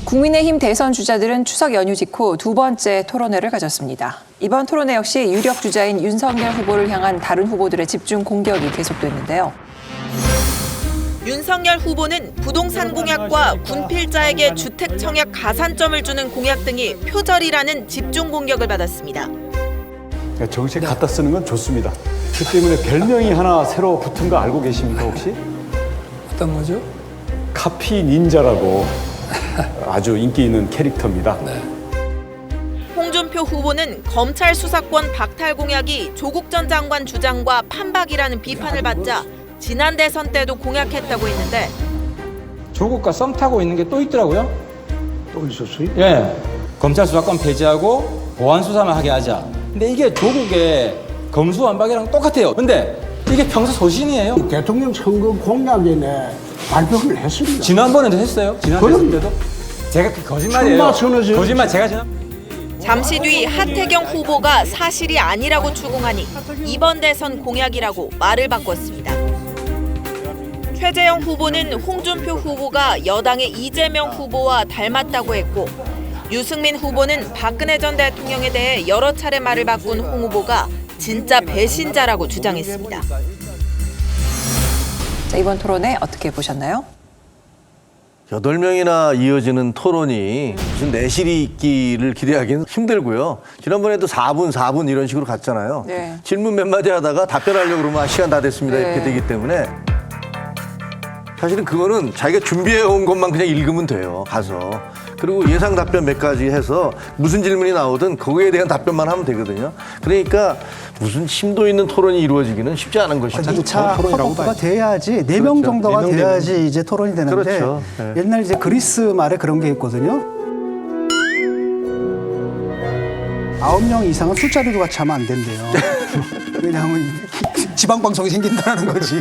국민의힘 대선 주자들은 추석 연휴 직후 두 번째 토론회를 가졌습니다. 이번 토론회 역시 유력 주자인 윤석열 후보를 향한 다른 후보들의 집중 공격이 계속됐는데요. 윤석열 후보는 부동산 공약과 군필자에게 주택 청약 가산점을 주는 공약 등이 표절이라는 집중 공격을 받았습니다. 정책 갖다 쓰는 건 좋습니다. 그 때문에 별명이 하나 새로 붙은 거 알고 계십니까 혹시? 어떤 거죠? 카피 닌자라고 아주 인기 있는 캐릭터입니다. 네. 홍준표 후보는 검찰 수사권 박탈 공약이 조국 전 장관 주장과 판박이라는 비판을 받자 지난 대선 때도 공약했다고 했는데 조국과 썸 타고 있는 게 또 있더라고요. 또 있었어요? 예. 검찰 수사권 폐지하고 보안 수사만 하게 하자. 근데 이게 조국의 검수완박이랑 똑같아요. 근데 이게 평소 소신이에요. 대통령 선거 공약에는 발표를 했습니다. 지난번에도 했어요. 지난 대선 때도. 제가 그 거짓말이에요. 선거에서 거짓말 제가 지난. 잠시 뒤 하태경 후보가 사실이 아니라고 추궁하니 이번 대선 공약이라고 말을 바꿨습니다. 최재형 후보는 홍준표 후보가 여당의 이재명 후보와 닮았다고 했고 유승민 후보는 박근혜 전 대통령에 대해 여러 차례 말을 바꾼 홍 후보가 진짜 배신자라고 주장했습니다. 자, 이번 토론회 어떻게 보셨나요? 8명이나 이어지는 토론이 무슨 내실이 있기를 기대하기는 힘들고요. 지난번에도 4분 이런 식으로 갔잖아요. 네. 질문 몇 마디 하다가 답변하려고 그러면 시간 다 됐습니다. 네. 이렇게 되기 때문에 사실은 그거는 자기가 준비해온 것만 그냥 읽으면 돼요. 가서. 그리고 예상 답변 몇 가지 해서 무슨 질문이 나오든 거기에 대한 답변만 하면 되거든요. 그러니까 무슨 심도 있는 토론이 이루어지기는 쉽지 않은 것이죠. 2차 컷오프가 돼야지, 4명 그렇죠. 정도가 4명 돼야지 이제 토론이 되는데 그렇죠. 네. 옛날 이제 그리스 말에 그런 게 있거든요. 9명 이상은 술자리도 같이 하면 안 된대요. 왜냐하면 지방방송이 생긴다는 거지.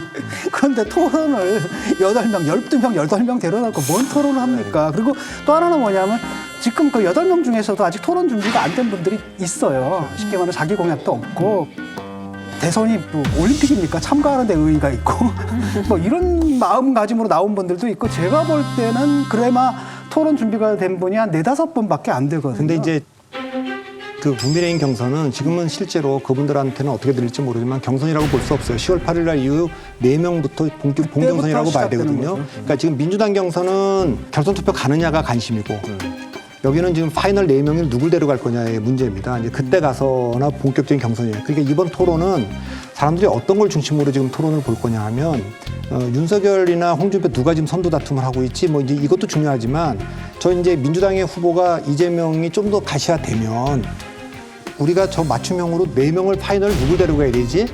그런데 토론을 8명, 12명, 8명 데려다놓고 뭔 토론을 합니까? 그리고 또 하나는 뭐냐면 지금 그 8명 중에서도 아직 토론 준비가 안 된 분들이 있어요. 쉽게 말하면 자기 공약도 없고 대선이 뭐 올림픽입니까? 참가하는 데 의의가 있고 뭐 이런 마음가짐으로 나온 분들도 있고 제가 볼 때는 그래마 토론 준비가 된 분이 한 4-5분밖에 안 되거든요. 근데 이제 그 국민의힘 경선은 지금은 실제로 그분들한테는 어떻게 들릴지 모르지만 경선이라고 볼 수 없어요. 10월 8일 날 이후 4명부터 본경선이라고 봐야 되거든요. 그러니까 지금 민주당 경선은 결선 투표 가느냐가 관심이고 여기는 지금 파이널 4명을 누굴 데려갈 거냐의 문제입니다. 이제 그때 가서나 본격적인 경선이에요. 그러니까 이번 토론은 사람들이 어떤 걸 중심으로 지금 토론을 볼 거냐 하면 윤석열이나 홍준표 누가 지금 선두 다툼을 하고 있지 뭐 이제 이것도 중요하지만 저 이제 민주당의 후보가 이재명이 좀 더 가시화되면 우리가 저 맞춤형으로 4명을 파이널 누굴 데려가야 되지?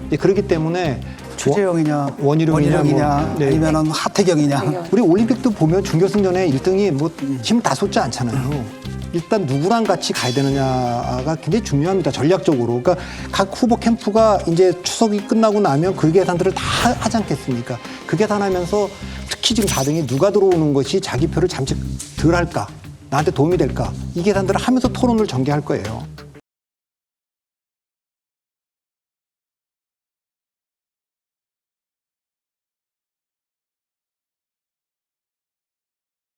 이제 그렇기 때문에 추재형이냐, 원희룡이냐, 뭐, 네. 아니면은 하태경이냐. 우리 올림픽도 보면 준결승전에 1등이 뭐 힘 다 쏟지 않잖아요. 일단 누구랑 같이 가야 되느냐가 굉장히 중요합니다. 전략적으로. 그러니까 각 후보 캠프가 이제 추석이 끝나고 나면 그 계산들을 다 하지 않겠습니까? 그 계산하면서 특히 지금 4등이 누가 들어오는 것이 자기 표를 잠시 덜 할까? 나한테 도움이 될까? 이 계산들을 하면서 토론을 전개할 거예요.